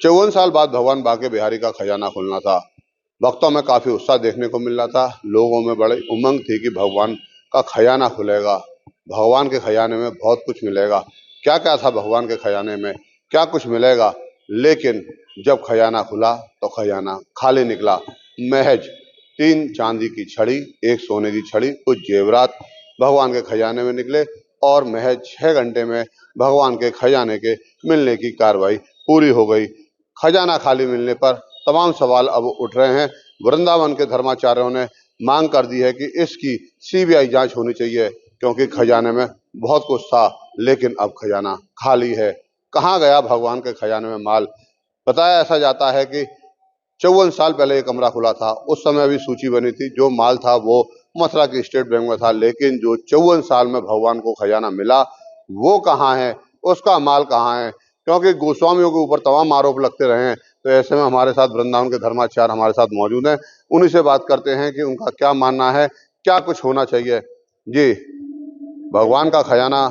54 साल बाद भगवान बांके बिहारी का खजाना खुलना था। भक्तों में काफी उत्साह देखने को मिल रहा था। लोगों में बड़ी उमंग थी कि भगवान का खजाना खुलेगा, भगवान के खजाने में बहुत कुछ मिलेगा। क्या क्या था भगवान के खजाने में, क्या कुछ मिलेगा। लेकिन जब खजाना खुला तो खजाना खाली निकला। महज 3 चांदी की छड़ी, 1 सोने की छड़ी, कुछ जेवरात भगवान के खजाने में निकले और महज 6 घंटे में भगवान के खजाने के मिलने की कार्रवाई पूरी हो गई। खजाना खाली मिलने पर तमाम सवाल अब उठ रहे हैं। वृंदावन के धर्माचार्यों ने मांग कर दी है कि इसकी सीबीआई जांच होनी चाहिए, क्योंकि खजाने में बहुत कुछ था लेकिन अब खजाना खाली है। कहाँ गया भगवान के खजाने में माल। बताया ऐसा जाता है कि 54 साल पहले ये कमरा खुला था, उस समय अभी सूची बनी थी, जो माल था वो मथुरा की स्टेट बैंक में था, लेकिन जो 54 साल में भगवान को खजाना मिला वो कहाँ है, उसका माल कहाँ है। क्योंकि गोस्वामियों के ऊपर तमाम आरोप लगते रहे हैं, तो ऐसे में हमारे साथ वृंदावन के धर्माचार्य हमारे साथ मौजूद हैं। उन्हीं से बात करते हैं कि उनका क्या मानना है, क्या कुछ होना चाहिए। जी, भगवान का खजाना,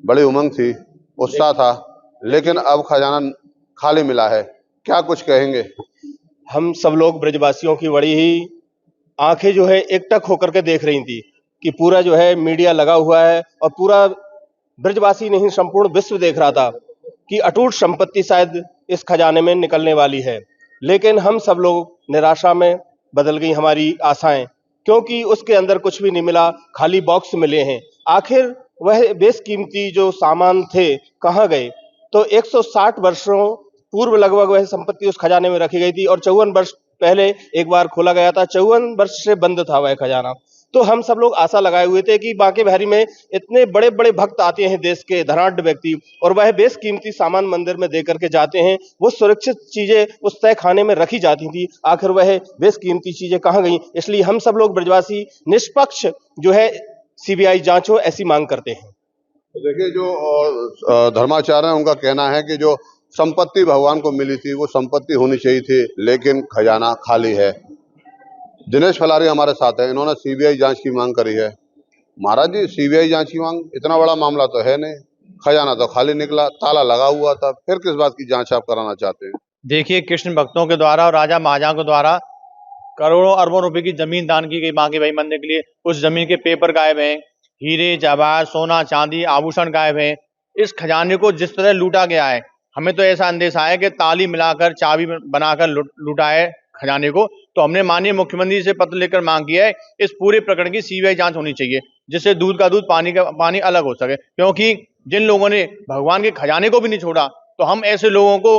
बड़ी उमंग थी, उत्साह था, लेकिन अब खजाना खाली मिला है, क्या कुछ कहेंगे। हम सब लोग ब्रजवासियों की बड़ी ही आंखें जो है एकटक होकर के देख रही थी कि पूरा जो है मीडिया लगा हुआ है और पूरा ब्रजवासी नहीं संपूर्ण विश्व देख रहा था कि अटूट संपत्ति शायद इस खजाने में निकलने वाली है। लेकिन हम सब लोग निराशा में बदल गई हमारी आशाएं, क्योंकि उसके अंदर कुछ भी नहीं मिला, खाली बॉक्स मिले हैं। आखिर वह बेशकीमती जो सामान थे कहाँ गए। तो 160 वर्षों पूर्व लगभग वह संपत्ति उस खजाने में रखी गई थी और 54 वर्ष पहले एक बार खोला गया था। 54 वर्ष से बंद था वह खजाना। तो हम सब लोग आशा लगाए हुए थे कि बांके बिहारी में इतने बड़े बड़े भक्त आते हैं, देश के धनाढ्य व्यक्ति, और वह बेशकीमती सामान मंदिर में दे करके जाते हैं। वो सुरक्षित चीजें उस तय खाने में रखी जाती थी, आखिर वह बेशकीमती चीजें कहाँ गई। इसलिए हम सब लोग ब्रजवासी निष्पक्ष जो है सीबीआई जांच हो ऐसी मांग करते हैं। तो देखिए, जो धर्माचार्य है उनका कहना है कि जो संपत्ति भगवान को मिली थी वो संपत्ति होनी चाहिए थी, लेकिन खजाना खाली है। दिनेश फलारी हमारे साथ है, इन्होंने सीबीआई जांच की मांग करी है। महाराज जी, सीबीआई जांच की मांग, इतना बड़ा मामला तो है नहीं, खजाना तो खाली निकला, ताला लगा हुआ था, फिर किस बात की जांच आप कराना चाहते हैं। देखिए, कृष्ण भक्तों के द्वारा और राजा महाराजाओं के द्वारा करोड़ों अरबों रुपए की जमीन दान की गई बांके बिहारी मंदिर के लिए। उस जमीन के पेपर गायब हैं, हीरे जवाहर सोना चांदी आभूषण गायब हैं। इस खजाने को जिस तरह लूटा गया है, हमें तो ऐसा अंदेशा है कि ताली मिलाकर चाबी बनाकर लूटा है खजाने को। तो हमने माननीय मुख्यमंत्री से पत्र लेकर मांग की है, इस पूरे प्रकरण की सीबीआई जांच होनी चाहिए, जिससे दूध का दूध पानी का पानी अलग हो सके। क्योंकि जिन लोगों ने भगवान के खजाने को भी नहीं छोड़ा, तो हम ऐसे लोगों को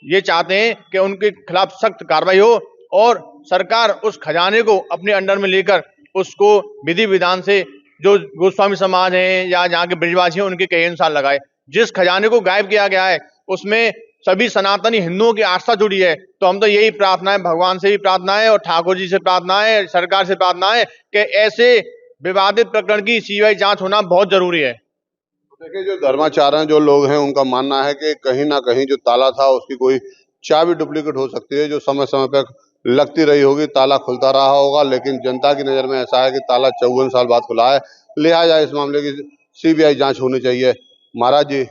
ये चाहते हैं कि उनके खिलाफ सख्त कार्रवाई हो और सरकार उस खजाने को अपने अंडर में लेकर उसको विधि विधान से जो गोस्वामी समाज है या जहाँ के ब्रजवासी हैं उनके कहे अनुसार लगाए। जिस खजाने को गायब किया गया है उसमें सभी सनातनी हिंदुओं की आस्था जुड़ी है। तो हम तो यही प्रार्थना है, भगवान से भी प्रार्थना है और ठाकुर जी से प्रार्थना है, सरकार से प्रार्थना है कि ऐसे विवादित प्रकरण की सीबीआई जांच होना बहुत जरूरी है। देखिए, जो धर्माचार्य हैं, जो लोग हैं, उनका मानना है कि कहीं ना कहीं जो ताला था उसकी कोई चाबी डुप्लीकेट हो सकती है, जो समय समय पर लगती रही होगी, ताला खुलता रहा होगा। लेकिन जनता की नजर में ऐसा है कि ताला 54 साल बाद खुला है, लिहाजा इस मामले की सीबीआई जांच होनी चाहिए। महाराज जी,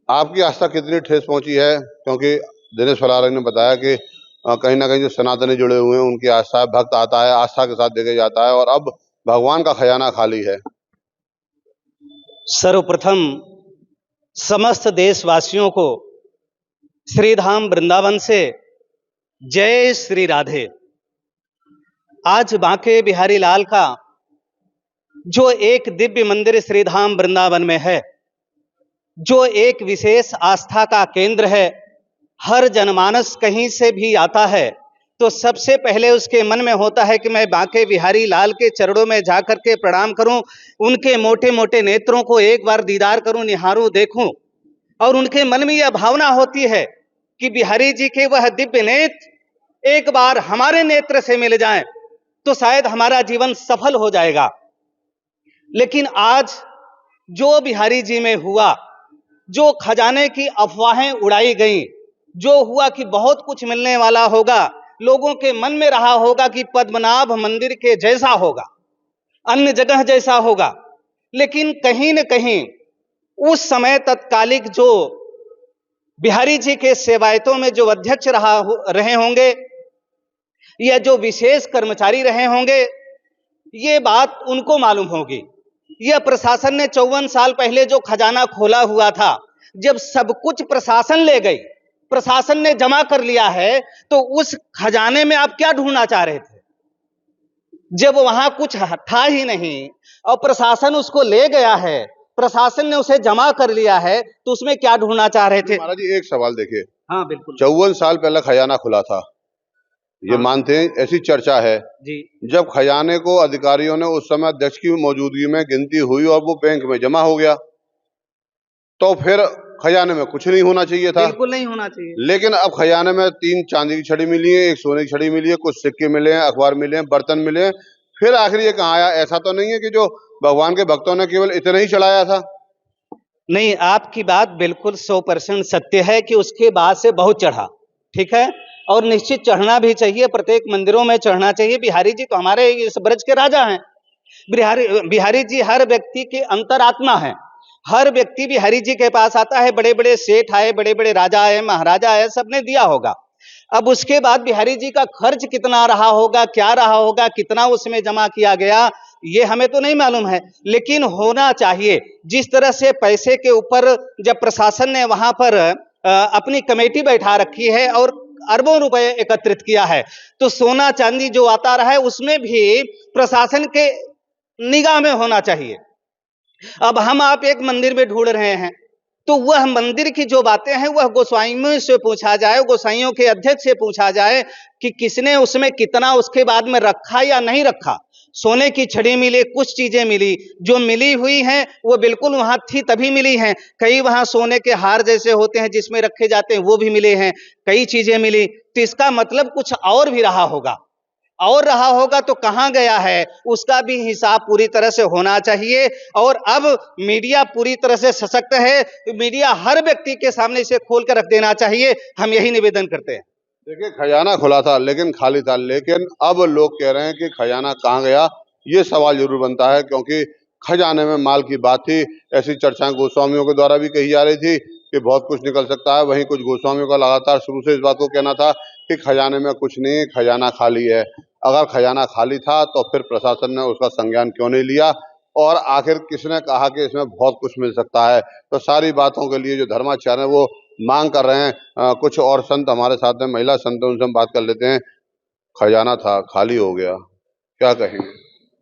आपकी आस्था कितनी ठेस पहुंची है, क्योंकि दिनेश फलारी ने बताया कि कहीं ना कहीं जो सनातनी जुड़े हुए हैं उनकी आस्था, भक्त आता है आस्था के साथ देके जाता है, और अब भगवान का खजाना खाली है। सर्वप्रथम समस्त देशवासियों को श्रीधाम वृंदावन से जय श्री राधे। आज बांके बिहारी लाल का जो एक दिव्य मंदिर श्रीधाम वृंदावन में है, जो एक विशेष आस्था का केंद्र है, हर जनमानस कहीं से भी आता है तो सबसे पहले उसके मन में होता है कि मैं बांके बिहारी लाल के चरणों में जाकर के प्रणाम करूं, उनके मोटे मोटे नेत्रों को एक बार दीदार करूं, निहारूं, देखूं। और उनके मन में यह भावना होती है कि बिहारी जी के वह दिव्य नेत्र एक बार हमारे नेत्र से मिल जाएं तो शायद हमारा जीवन सफल हो जाएगा। लेकिन आज जो बिहारी जी में हुआ, जो खजाने की अफवाहें उड़ाई गई, जो हुआ कि बहुत कुछ मिलने वाला होगा, लोगों के मन में रहा होगा कि पद्मनाभ मंदिर के जैसा होगा, अन्य जगह जैसा होगा, लेकिन कहीं न कहीं उस समय तत्कालिक जो बिहारी जी के सेवायतों में जो अध्यक्ष रहे होंगे या जो विशेष कर्मचारी रहे होंगे, ये बात उनको मालूम होगी। यह प्रशासन ने 54 साल पहले जो खजाना खोला हुआ था, जब सब कुछ प्रशासन ले गई, प्रशासन ने जमा कर लिया है, तो उस खजाने में आप क्या ढूंढना चाह रहे थे? जब वहां कुछ था ही नहीं और प्रशासन उसको ले गया है, प्रशासन ने उसे जमा कर लिया है, तो उसमें क्या ढूंढना चाह रहे थे? महाराज जी एक सवाल देखिए, हाँ बिल्कुल 54 साल पहले खजाना खुला था, ये हाँ। मानते हैं, ऐसी चर्चा है। जी जब खजाने को अधिकारियों ने उस समय अध्यक्ष की मौजूदगी में गिनती हुई और वो बैंक में जमा हो गया, तो फिर खजाने में कुछ नहीं होना चाहिए था। बिल्कुल नहीं होना चाहिए। लेकिन अब खजाने में 3 चांदी की छड़ी मिली है, 1 सोने की छड़ी मिली है, कुछ सिक्के मिले हैं, अखबार मिले हैं, बर्तन मिले हैं, फिर आखिर ये कहाँ आया? ऐसा तो नहीं है कि जो भगवान के भक्तों ने केवल इतना ही चढ़ाया था? नहीं, आपकी बात बिल्कुल 100% सत्य है कि उसके बाद से बहुत चढ़ा, ठीक है, और निश्चित चढ़ना भी चाहिए, प्रत्येक मंदिरों में चढ़ना चाहिए। बिहारी जी तो हमारे इस ब्रज के राजा हैं। बिहारी जी हर व्यक्ति के अंतरात्मा हैं। हर व्यक्ति बिहारी जी के पास आता है, बड़े बड़े सेठ आए, बड़े बड़े राजा आए, महाराजा आए, सबने दिया होगा। अब उसके बाद बिहारी जी का खर्च कितना रहा होगा, क्या रहा होगा, कितना उसमें जमा किया गया, ये हमें तो नहीं मालूम है, लेकिन होना चाहिए। जिस तरह से पैसे के ऊपर जब प्रशासन ने वहां पर अपनी कमेटी बैठा रखी है और अरबों रुपए एकत्रित किया है, तो सोना चांदी जो आता रहा है उसमें भी प्रशासन के निगाह में होना चाहिए। अब हम आप एक मंदिर में ढूंढ रहे हैं, तो वह मंदिर की जो बातें हैं वह गोसाइयों से पूछा जाए, गोसाइयों के अध्यक्ष से पूछा जाए कि किसने उसमें कितना उसके बाद में रखा या नहीं रखा। सोने की छड़ी मिली, कुछ चीजें मिली, जो मिली हुई हैं वो बिल्कुल वहां थी तभी मिली हैं। कई वहां सोने के हार जैसे होते हैं जिसमें रखे जाते हैं, वो भी मिले हैं, कई चीजें मिली, तो इसका मतलब कुछ और भी रहा होगा, और रहा होगा तो कहां गया है, उसका भी हिसाब पूरी तरह से होना चाहिए। और अब मीडिया पूरी तरह से सशक्त है, मीडिया हर व्यक्ति के सामने इसे खोल कर रख देना चाहिए, हम यही निवेदन करते हैं। देखिए खजाना खुला था लेकिन खाली था, लेकिन अब लोग कह रहे हैं कि खजाना कहाँ गया, ये सवाल जरूर बनता है, क्योंकि खजाने में माल की बात थी। ऐसी चर्चाएं गोस्वामियों के द्वारा भी कही जा रही थी कि बहुत कुछ निकल सकता है। वहीं कुछ गोस्वामियों का लगातार शुरू से इस बात को कहना था कि खजाने में कुछ नहीं, खजाना खाली है। अगर खजाना खाली था तो फिर प्रशासन ने उसका संज्ञान क्यों नहीं लिया, और आखिर किसने कहा कि इसमें बहुत कुछ मिल सकता है? तो सारी बातों के लिए जो धर्माचार्य है वो मांग कर रहे हैं। कुछ और संत हमारे साथ में, महिला संत, उनसे हम बात कर लेते हैं। खजाना था, खाली हो गया, क्या कहेंगे?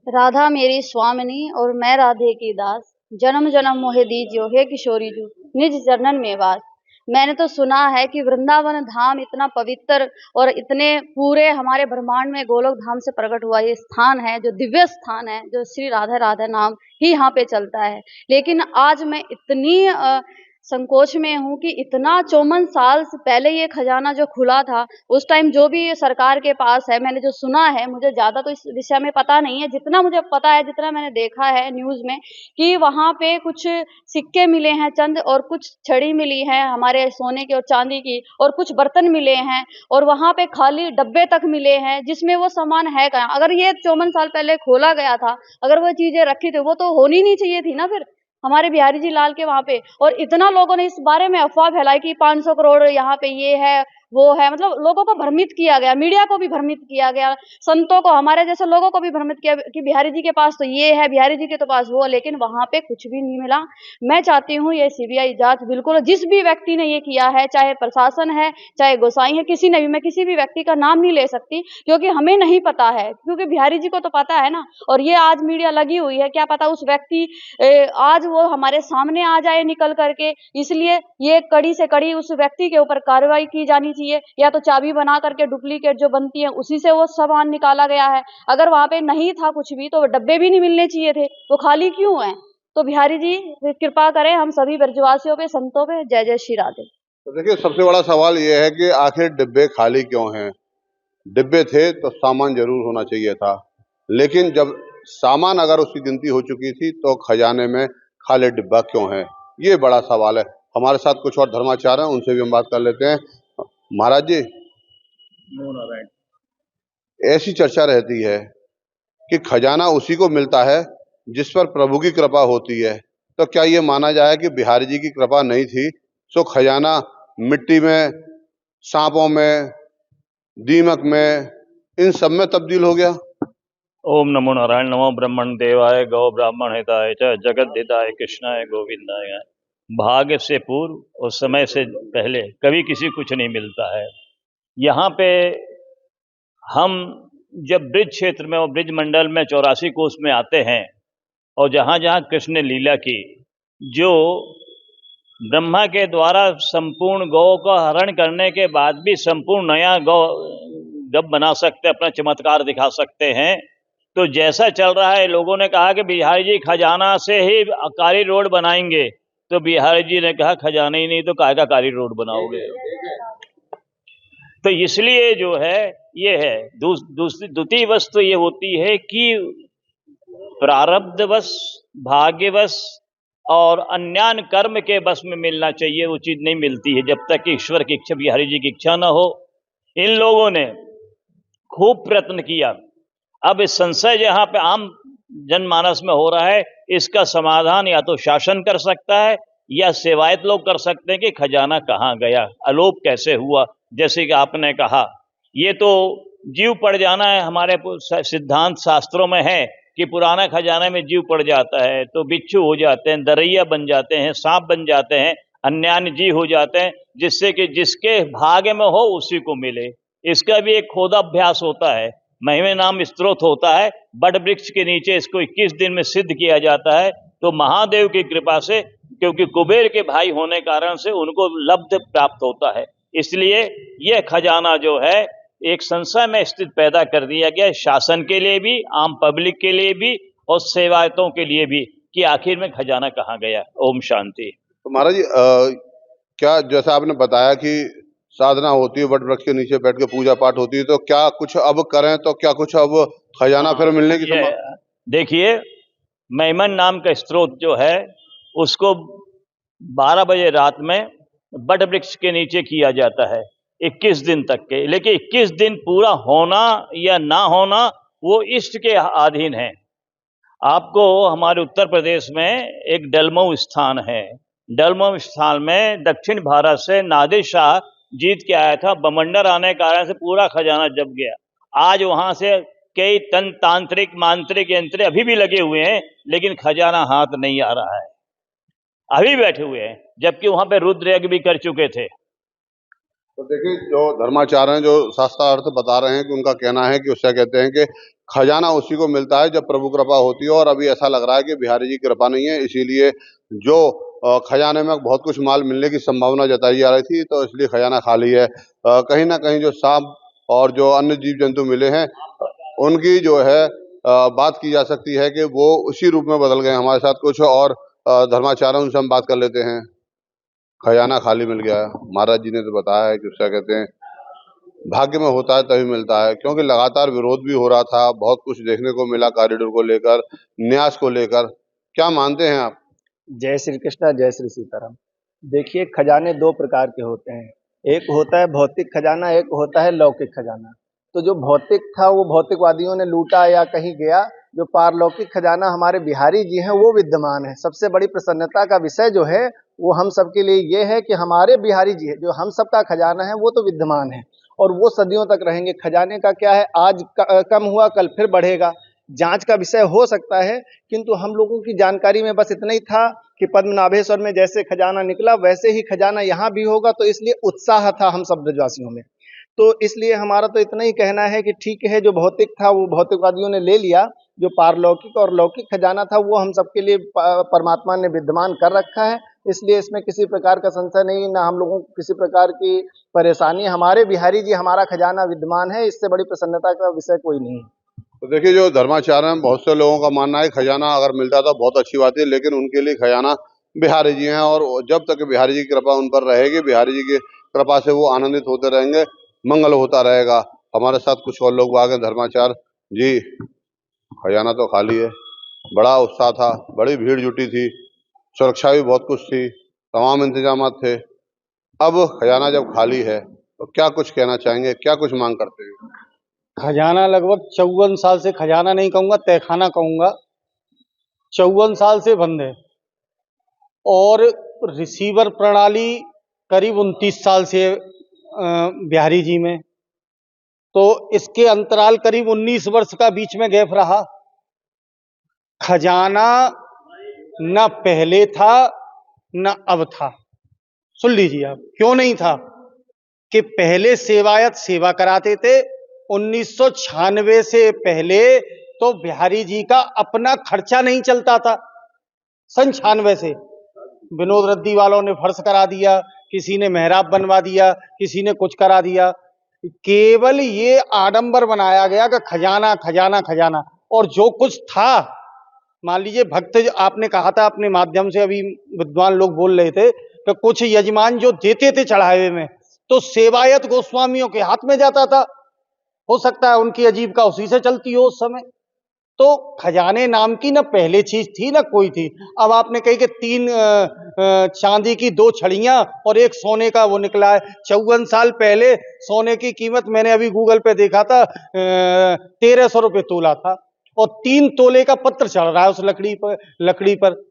राधा मेरी स्वामिनी और मैं राधे की दास, जन्म जन्म मोहे दीजियो हे किशोरी जू, निज चरणन में वास। मैंने तो सुना है कि वृंदावन धाम इतना पवित्र और इतने पूरे हमारे ब्रह्मांड में गोलोक धाम से प्रकट हुआ ये स्थान है, जो दिव्य स्थान है, जो श्री राधा राधा नाम ही यहाँ पे चलता है। लेकिन आज मैं इतनी संकोच में हूँ कि इतना 54 साल से पहले ये खजाना जो खुला था, उस टाइम जो भी सरकार के पास है, मैंने जो सुना है, मुझे ज़्यादा तो इस विषय में पता नहीं है, जितना मुझे पता है, जितना मैंने देखा है न्यूज़ में, कि वहाँ पे कुछ सिक्के मिले हैं चंद, और कुछ छड़ी मिली है हमारे सोने की और चांदी की, और कुछ बर्तन मिले हैं, और वहाँ पे खाली डब्बे तक मिले हैं जिसमें वो सामान है कहाँ। अगर ये 54 साल पहले खोला गया था, अगर वो चीज़ें रखी थी, वो तो होनी नहीं चाहिए थी ना फिर हमारे बिहारी जी लाल के वहां पे। और इतना लोगों ने इस बारे में अफवाह फैलाई कि 500 करोड़ यहाँ पे ये है वो है, मतलब लोगों को भ्रमित किया गया, मीडिया को भी भ्रमित किया गया, संतों को, हमारे जैसे लोगों को भी भ्रमित किया कि बिहारी जी के पास तो ये है, बिहारी जी के तो पास वो, लेकिन वहां पे कुछ भी नहीं मिला। मैं चाहती हूँ ये सीबीआई जांच बिल्कुल, जिस भी व्यक्ति ने ये किया है, चाहे प्रशासन है, चाहे गोसाई है, किसी ने भी, मैं किसी भी व्यक्ति का नाम नहीं ले सकती क्योंकि हमें नहीं पता है, क्योंकि बिहारी जी को तो पता है ना। और ये आज मीडिया लगी हुई है, क्या पता उस व्यक्ति आज वो हमारे सामने आ जाए निकल करके, इसलिए ये कड़ी से कड़ी उस व्यक्ति के ऊपर कार्रवाई की जानी चाहिए। या तो चाबी बना करके डुप्लीकेट जो बनती है उसी से वो सामान निकाला गया है। अगर वहां पे नहीं था कुछ भी तो डब्बे भी नहीं मिलने चाहिए थे, वो खाली क्यों हैं? तो बिहारी जी कृपा करें हम सभी ब्रजवासियों पे, संतों पे। जय जय श्री राधे। तो देखिए सबसे बड़ा सवाल ये है कि आखिर डिब्बे खाली क्यों हैं? डिब्बे थे तो सामान जरूर होना चाहिए था, लेकिन जब सामान अगर उसकी गिनती हो चुकी थी तो खजाने में खाली डिब्बा क्यों है? ये बड़ा सवाल है। हमारे साथ कुछ और धर्माचार्य हैं, उनसे भी हम बात कर लेते हैं। महाराज जी, ऐसी चर्चा रहती है कि खजाना उसी को मिलता है जिस पर प्रभु की कृपा होती है, तो क्या ये माना जाए कि बिहारी जी की कृपा नहीं थी, सो खजाना मिट्टी में, सांपों में, दीमक में, इन सब में तब्दील हो गया। ओम नमो नारायण। नमो ब्रह्मण देवाय गौ ब्राह्मण हिताय च जगत हिताय कृष्णाय गोविंदाय। भाग्य से पूर्व और समय से पहले कभी किसी कुछ नहीं मिलता है। यहाँ पे हम जब ब्रिज क्षेत्र में और ब्रिज मंडल में 84 कोस में आते हैं और जहाँ जहाँ कृष्ण ने लीला की, जो ब्रह्मा के द्वारा संपूर्ण गौ का हरण करने के बाद भी संपूर्ण नया गौ जब बना सकते, अपना चमत्कार दिखा सकते हैं, तो जैसा चल रहा है, लोगों ने कहा कि बिहारी जी खजाना से ही कारी रोड बनाएंगे, तो बिहारी जी ने कहा खजाना ही नहीं तो काय का कारी रोड बनाओगे। तो इसलिए जो है ये है द्वितीय वस्तु ये होती है कि प्रारब्धवश, भाग्यवश और अन्यान कर्म के बस में मिलना चाहिए, वो चीज नहीं मिलती है जब तक कि ईश्वर की इच्छा, बिहारी जी की इच्छा न हो। इन लोगों ने खूब प्रयत्न किया। अब इस संशय जहां पे आम जनमानस में हो रहा है, इसका समाधान या तो शासन कर सकता है या सेवायत लोग कर सकते हैं कि खजाना कहाँ गया, अलोप कैसे हुआ। जैसे कि आपने कहा, ये तो जीव पड़ जाना है, हमारे सिद्धांत शास्त्रों में है कि पुराना खजाना में जीव पड़ जाता है तो बिच्छू हो जाते हैं, दरैया बन जाते हैं, सांप बन जाते हैं, अन्यान्य जीव हो जाते हैं, जिससे कि जिसके भाग्य में हो उसी को मिले। इसका भी एक खोदाभ्यास होता है, महिमा नाम स्त्रोत होता है, बड़ वृक्ष के नीचे इसको 21 दिन में सिद्ध किया जाता है। तो महादेव की कृपा से, क्योंकि कुबेर के भाई होने कारण से उनको लब्ध प्राप्त होता है, इसलिए यह खजाना जो है एक संशय में स्थित पैदा कर दिया गया, शासन के लिए भी, आम पब्लिक के लिए भी और सेवायतों के लिए भी, कि आखिर में खजाना कहाँ गया। ओम शांति। तो महाराज जी, क्या जैसा आपने बताया कि साधना होती है, वट वृक्ष के नीचे बैठ के पूजा पाठ होती है, तो क्या कुछ अब करें तो क्या कुछ अब खजाना फिर मिलने की संभावना? देखिए, मेमन नाम का स्त्रोत जो है उसको 12 बजे रात में बट वृक्ष के नीचे किया जाता है 21 दिन तक के। लेकिन 21 दिन पूरा होना या ना होना वो इष्ट के अधीन है। आपको हमारे उत्तर प्रदेश में एक डलमऊ स्थान है, डलमऊ स्थान में दक्षिण भारत से नादिर शाह जीत के आया था, बमंडर आने के कारण से पूरा खजाना जब गया। आज वहां से कई तांत्रिक मांत्रिक यंत्र अभी भी लगे हुए हैं, लेकिन खजाना हाथ नहीं आ रहा है, अभी बैठे हुए हैं, जबकि वहां पे रुद्र यज्ञ भी कर चुके थे। तो देखिए, जो धर्माचार्य हैं, जो शास्त्रार्थ बता रहे हैं कि उनका कहना है कि उससे कहते हैं कि खजाना उसी को मिलता है जब प्रभु कृपा होती है, और अभी ऐसा लग रहा है कि बिहारी जी की कृपा नहीं है, इसीलिए जो खजाने में बहुत कुछ माल मिलने की संभावना जताई जा रही थी, तो इसलिए खजाना खाली है। कहीं ना कहीं जो सांप और जो अन्य जीव जंतु मिले हैं, उनकी जो है बात की जा सकती है कि वो उसी रूप में बदल गए हमारे साथ कुछ, और धर्माचार्य उनसे हम बात कर लेते हैं। खजाना खाली मिल गया है, महाराज जी ने तो बताया है कि उसका कहते हैं भाग्य में होता है तभी मिलता है, क्योंकि लगातार विरोध भी हो रहा था, बहुत कुछ देखने को मिला कॉरिडोर को लेकर, न्यास को लेकर। क्या मानते हैं आप? जय श्री कृष्णा, जय श्री सीताराम। देखिए, खजाने दो प्रकार के होते हैं, एक होता है भौतिक खजाना, एक होता है लौकिक खजाना। तो जो भौतिक था वो भौतिकवादियों ने लूटा या कहीं गया, जो पारलौकिक खजाना हमारे बिहारी जी हैं वो विद्यमान है। सबसे बड़ी प्रसन्नता का विषय जो है वो हम सबके लिए ये है कि हमारे बिहारी जी जो हम सबका खजाना है वो तो विद्यमान है और वो सदियों तक रहेंगे। खजाने का क्या है, आज कम हुआ कल फिर बढ़ेगा, जांच का विषय हो सकता है, किंतु हम लोगों की जानकारी में बस इतना ही था कि पद्मनाभेश्वर में जैसे खजाना निकला वैसे ही खजाना यहाँ भी होगा, तो इसलिए उत्साह था हम सब ब्रजवासियों में। तो इसलिए हमारा तो इतना ही कहना है कि ठीक है, जो भौतिक था वो भौतिकवादियों ने ले लिया, जो पारलौकिक और लौकिक खजाना था वो हम सबके लिए परमात्मा ने विद्यमान कर रखा है, इसलिए इसमें किसी प्रकार का संशय नहीं, ना हम लोगों को किसी प्रकार की परेशानी। हमारे बिहारी जी हमारा खजाना विद्यमान है, इससे बड़ी प्रसन्नता का विषय कोई नहीं है। तो देखिए, जो धर्माचार्य हैं, बहुत से लोगों का मानना है खजाना अगर मिलता तो बहुत अच्छी बात है, लेकिन उनके लिए खजाना बिहारी जी हैं, और जब तक बिहारी जी की कृपा उन पर रहेगी, बिहारी जी की कृपा से वो आनंदित होते रहेंगे, मंगल होता रहेगा। हमारे साथ कुछ और लोग आ गए। धर्माचार्य जी, खजाना तो खाली है, बड़ा उत्साह था, बड़ी भीड़ जुटी थी, सुरक्षा भी बहुत कुछ थी, तमाम इंतजाम थे, अब खजाना जब खाली है तो क्या कुछ कहना चाहेंगे, क्या कुछ मांग करते हैं? खजाना लगभग 54 साल से, खजाना नहीं कहूँगा, तहखाना कहूँगा, 54 साल से बंद है, और रिसीवर प्रणाली करीब 29 साल से बिहारी जी में, तो इसके अंतराल करीब 19 वर्ष का बीच में गैप रहा। खजाना न पहले था न अब था। सुन लीजिए आप, क्यों नहीं था कि पहले सेवायत सेवा कराते थे। 1996 से पहले तो बिहारी जी का अपना खर्चा नहीं चलता था। 96 से विनोद रद्दी वालों ने फर्श करा दिया, किसी ने मेहराब बनवा दिया, किसी ने कुछ करा दिया। केवल ये आडंबर बनाया गया कि खजाना खजाना खजाना, और जो कुछ था, मान लीजिए भक्त, आपने कहा था अपने माध्यम से, अभी विद्वान लोग बोल रहे थे कि कुछ यजमान जो देते थे चढ़ावे में, तो सेवायत गोस्वामियों के हाथ में जाता था। हो सकता है उनकी अजीविका उसी से चलती हो उस समय। तो खजाने नाम की न पहले चीज थी न कोई थी। अब आपने कही कि 3 चांदी की 2 छड़ियां और 1 सोने का वो निकला है। 54 साल पहले सोने की कीमत मैंने अभी गूगल पे देखा था 1300 रुपये तोला था, और 3 तोले का पत्र चढ़ रहा है उस लकड़ी पर।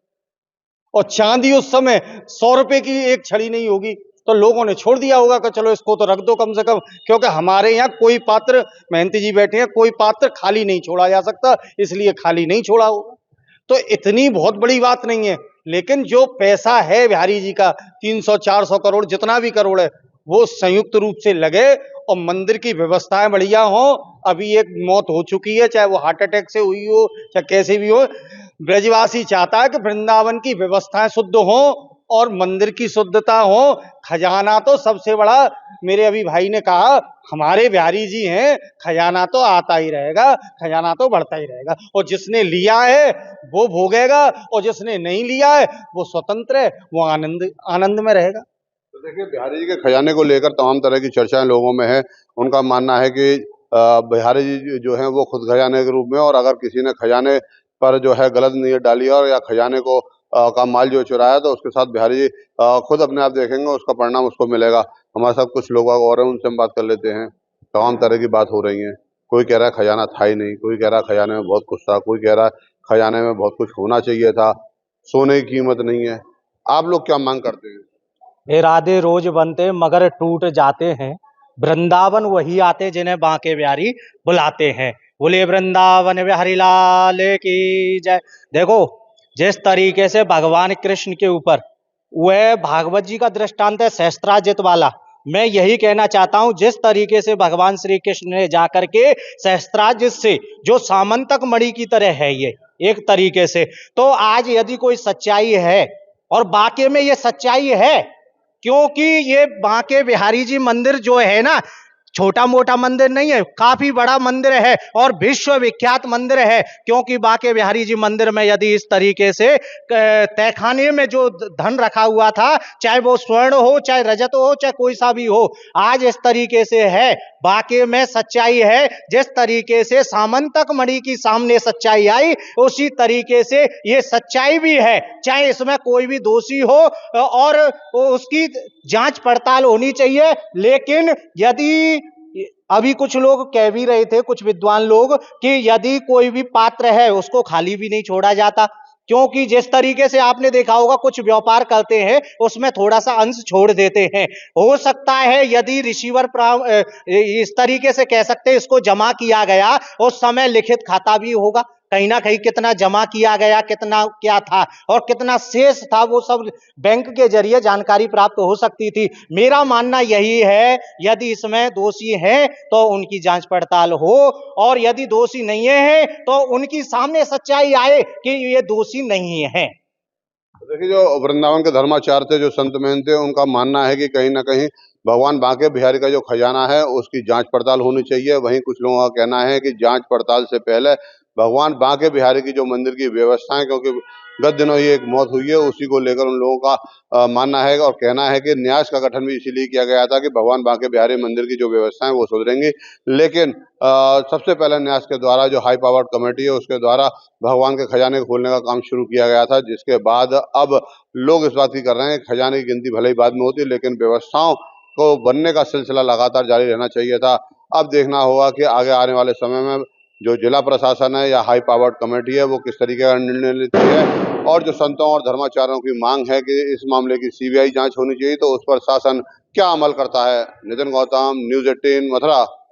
और चांदी उस समय 100 रुपए की 1 छड़ी नहीं होगी, तो लोगों ने छोड़ दिया होगा कि चलो इसको तो रख दो कम से कम, क्योंकि हमारे यहाँ कोई पात्र, महंती जी बैठे हैं, कोई पात्र खाली नहीं छोड़ा जा सकता, इसलिए खाली नहीं छोड़ा होगा। तो इतनी बहुत बड़ी बात नहीं है। लेकिन जो पैसा है बिहारी जी का 300-400 करोड़, जितना भी करोड़ है, वो संयुक्त रूप से लगे और मंदिर की व्यवस्थाएं बढ़िया हो। अभी एक मौत हो चुकी है, चाहे वो हार्ट अटैक से हुई हो चाहे कैसे भी हो। ब्रजवासी चाहता है कि वृंदावन की व्यवस्थाएं शुद्ध हो और मंदिर की शुद्धता हो। खजाना तो सबसे बड़ा, मेरे अभी भाई ने कहा, हमारे बिहारी जी हैं, खजाना तो आता ही रहेगा, खजाना तो बढ़ता ही रहेगा, और जिसने लिया है वो भोगेगा, और जिसने नहीं लिया है वो स्वतंत्र है, वो आनंद में रहेगा। तो देखिए, बिहारी जी के खजाने को लेकर तमाम तरह की चर्चाएं लोगों में है। उनका मानना है कि बिहारी जी जो हैं वो खुद खजाने के रूप में, और अगर किसी ने खजाने पर जो है गलत नीयत डाली और या खजाने को का माल जो चुराया, तो उसके साथ बिहारी जी खुद अपने आप देखेंगे, उसका परिणाम उसको मिलेगा। हमारे साथ कुछ लोग और हैं, उनसे हम बात कर लेते हैं। तमाम तरह की बात हो रही है। कोई कह रहा है खजाना था ही नहीं, कोई कह रहा है खजाने में बहुत कुछ था, कोई कह रहा है खजाने में बहुत कुछ होना चाहिए था, सोने की कीमत नहीं है। आप लोग क्या मांग करते हैं? इरादे रोज बनते मगर टूट जाते हैं, वृंदावन वही आते जिन्हें बांके बिहारी बुलाते हैं। बोले वृंदावन बिहारी लाल की जय। देखो, जिस तरीके से भगवान कृष्ण के ऊपर, वह भागवत जी का दृष्टांत है सहस्त्राजित वाला। मैं यही कहना चाहता हूं, जिस तरीके से भगवान श्री कृष्ण ने जाकर के सहस्त्राजित से, जो सामंतक मणि की तरह है ये एक तरीके से, तो आज यदि कोई सच्चाई है, और बांके में ये सच्चाई है, क्योंकि ये बांके बिहारी जी मंदिर जो है ना, छोटा मोटा मंदिर नहीं है, काफी बड़ा मंदिर है और विश्वविख्यात मंदिर है। क्योंकि बांके बिहारी जी मंदिर में यदि इस तरीके से तहखाने में जो धन रखा हुआ था, चाहे वो स्वर्ण हो, चाहे रजत हो, चाहे कोई सा भी हो, आज इस तरीके से है। बांके में सच्चाई है, जिस तरीके से सामंतक मणि की सामने सच्चाई आई, उसी तरीके से ये सच्चाई भी है। चाहे इसमें कोई भी दोषी हो और उसकी जांच पड़ताल होनी चाहिए। लेकिन यदि, अभी कुछ लोग कह भी रहे थे, कुछ विद्वान लोग, कि यदि कोई भी पात्र है उसको खाली भी नहीं छोड़ा जाता, क्योंकि जिस तरीके से आपने देखा होगा कुछ व्यापार करते हैं उसमें थोड़ा सा अंश छोड़ देते हैं। हो सकता है यदि रिसीवर इस तरीके से कह सकते हैं, इसको जमा किया गया, उस समय लिखित खाता भी होगा, कहीं ना कहीं कितना जमा किया गया, कितना क्या था और कितना शेष था, वो सब बैंक के जरिए जानकारी प्राप्त हो सकती थी। मेरा मानना यही है, यदि इसमें दोषी हैं तो उनकी जांच पड़ताल हो, और यदि दोषी नहीं है तो उनकी सामने सच्चाई आए कि ये दोषी नहीं है। देखिए, जो वृंदावन के धर्माचार्य थे, जो संत महंत थे, उनका मानना है कि कहीं ना कहीं भगवान बांके बिहारी का जो खजाना है उसकी जांच पड़ताल होनी चाहिए। वहीं कुछ लोगों का कहना है कि जांच पड़ताल से पहले भगवान बांके बिहारी की जो मंदिर की व्यवस्था है, क्योंकि गत दिनों ही एक मौत हुई है, उसी को लेकर उन लोगों का मानना है और कहना है कि न्यास का गठन भी इसीलिए किया गया था कि भगवान बांके बिहारी मंदिर की जो व्यवस्था है वो सुधरेंगी। लेकिन सबसे पहले न्यास के द्वारा जो हाई पावर्ड कमेटी है उसके द्वारा भगवान के खजाने को खोलने का काम शुरू किया गया था, जिसके बाद अब लोग इस बात की कर रहे हैं कि खजाने की गिनती भले ही बाद में होती है, लेकिन व्यवस्थाओं को बनने का सिलसिला लगातार जारी रहना चाहिए था। अब देखना होगा कि आगे आने वाले समय में जो जिला प्रशासन है या हाई पावर्ड कमेटी है वो किस तरीके का निर्णय लेती है, और और जो संतों और धर्माचार्यों की मांग है कि इस मामले की सीबीआई जांच होनी चाहिए, तो उस पर शासन क्या अमल करता है। नितिन गौतम, न्यूज़ 18 मथुरा।